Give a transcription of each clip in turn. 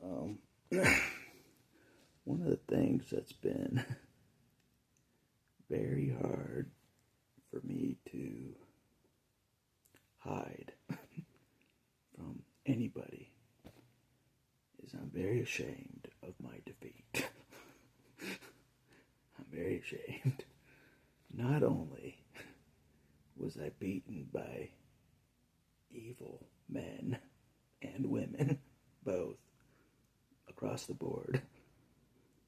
Um, one of the things that's been very hard for me to hide from anybody is I'm very ashamed of my defeat. I'm very ashamed. Not only was I beaten by evil men and women, both, across the board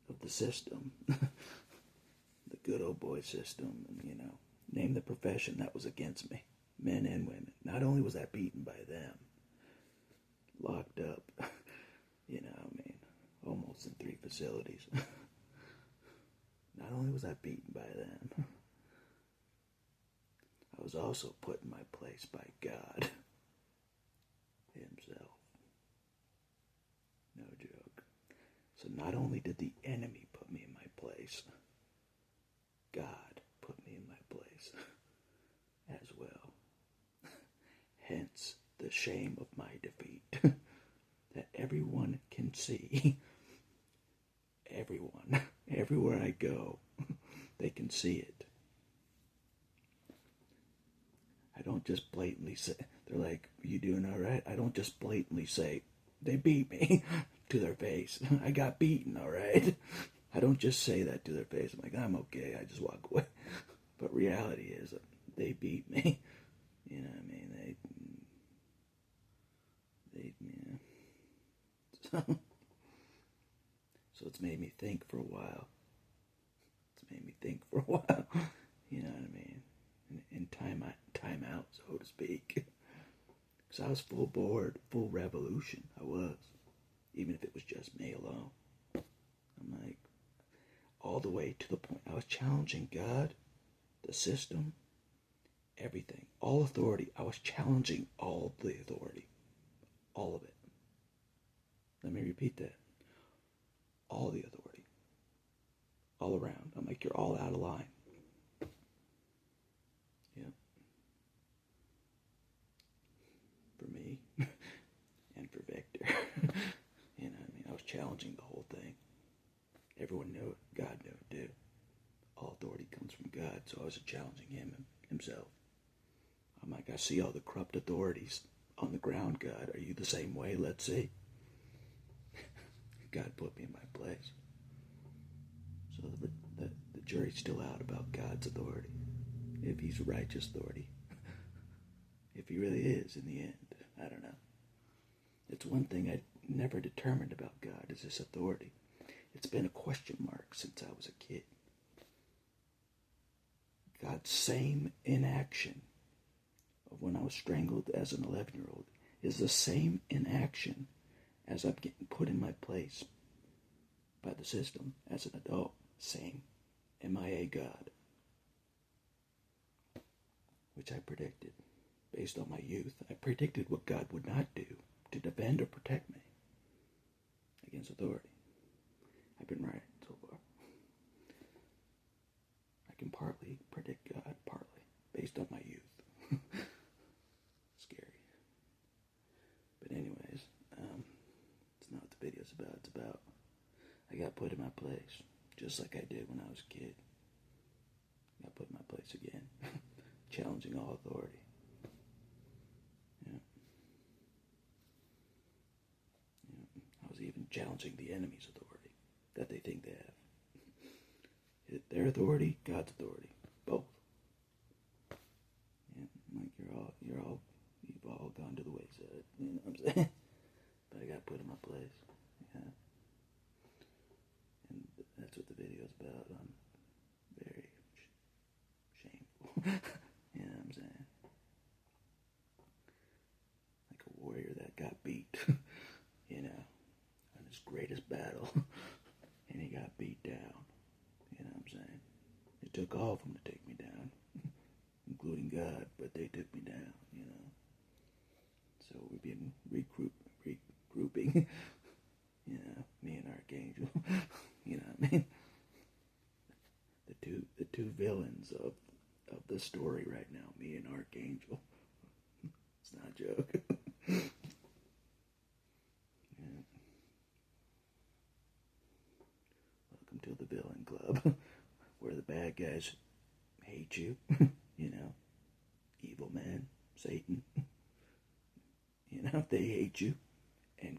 of the system, the good old boy system, and name the profession that was against me, men and women. Not only was I beaten by them, locked up, almost in 3 facilities. Not only was I beaten by them, I was also put in my place by God himself. No joke. So not only did the enemy put me in my place, God put me in my place as well. Hence the shame of my defeat that everyone can see. Everyone, everywhere I go, they can see it. I don't just blatantly say, they're like, you doing all right? I don't just blatantly say, they beat me to their face. I got beaten, all right? I don't just say that to their face. I'm like, I'm okay. I just walk away. But reality is, they beat me. You know what I mean? So it's made me think for a while. You know what I mean? In time out, so to speak. Because I was full board, full revolution. I was. Even if it was just me alone. I'm like, all the way to the point. I was challenging God, the system, everything. All authority. I was challenging all the authority. All of it. Let me repeat that. All the authority. All around. I'm like, you're all out of line. Yep. For me. And for Victor. I was challenging the whole thing. Everyone knew it. God knew it too. All authority comes from God, so I was challenging himself. I'm like, I see all the corrupt authorities on the ground, God. Are you the same way? Let's see. God put me in my place. So the jury's still out about God's authority. If he's righteous authority. If he really is in the end. I don't know. It's one thing I never determined about God is his authority. It's been a question mark since I was a kid. God's same inaction of when I was strangled as an 11-year-old is the same inaction as I'm getting put in my place by the system as an adult. Same MIA God. Which I predicted. Based on my youth, I predicted what God would not do to defend or protect me against authority. I've been right so far. I can partly predict God, partly, based on my youth. Scary. But anyways, it's not what the video's about. It's about I got put in my place, just like I did when I was a kid. I got put in my place again, challenging all authority. I was even challenging the enemy's authority that they think they have. Their authority, God's authority, both. Yeah, I'm like you've all gone to the wayside. You know what I'm saying? But I got put in my place. Yeah, and that's what the video's about. I'm very shameful. You know what I'm saying? Like a warrior that got beat. On his greatest battle, and he got beat down. You know what I'm saying? It took all of them to take me down, including God, but they took me down, So we've been regrouping, me and Archangel, you know what I mean? The two villains of the story right now, me and Archangel. It's not a joke. you. You know, evil man, Satan. You know, they hate you, and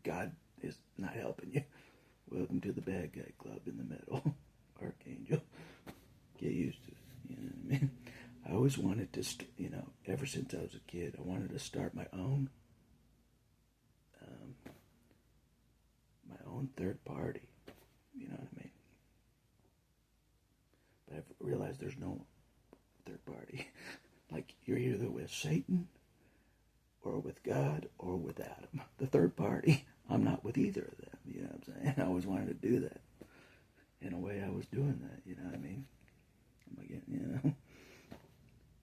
God is not helping you. Welcome to the bad guy club in the middle, Archangel. Get used to it. You know what I mean? I always wanted to, ever since I was a kid, I wanted to start my own third party. You know what I mean? But I've realized there's no third party. Like, you're either with Satan or with God or with Adam. The third party, I'm not with either of them. You know what I'm saying? I always wanted to do that. In a way, I was doing that. You know what I mean?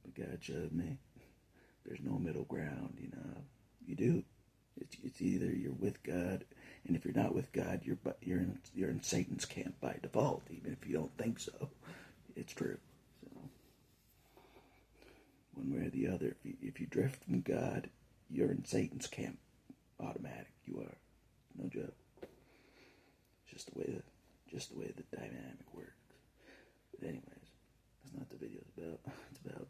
But God showed me there's no middle ground. You do. It's either you're with God, and if you're not with God, you're in Satan's camp by default, even if you don't think so. It's true. So, one way or the other, if you drift from God, you're in Satan's camp. Automatic, you are. No joke. Just the way the dynamic works. But anyways, that's not what the video's about. It's about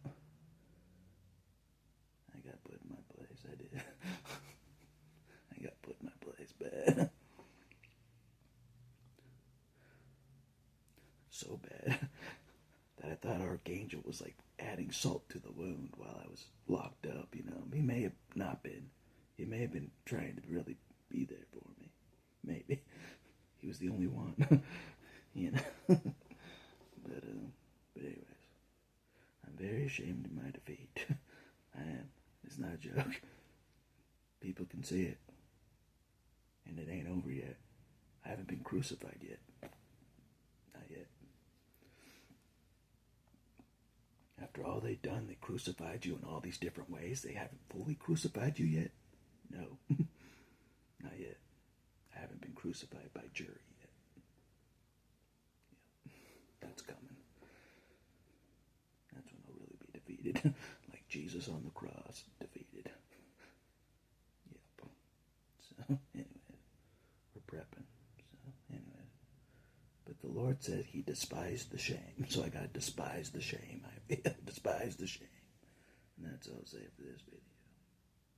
I got put in my place. I did. I got put in my place bad. So bad that I thought Archangel was like adding salt to the wound while I was locked up. He may have not been. He may have been trying to really be there for me. Maybe he was the only one. But anyways, I'm very ashamed of my defeat. I am. It's not a joke. People can see it, and it ain't over yet. I haven't been crucified yet. Not yet. After all they've done, they crucified you in all these different ways. They haven't fully crucified you yet? No. Not yet. I haven't been crucified by jury yet. Yeah. That's coming. That's when I'll really be defeated. Like Jesus on the cross, defeated. Yep. So, anyway, we're prepping. So, anyway. But the Lord said he despised the shame. So I got to despise the shame. I despise the shame. And that's all I'll say for this video.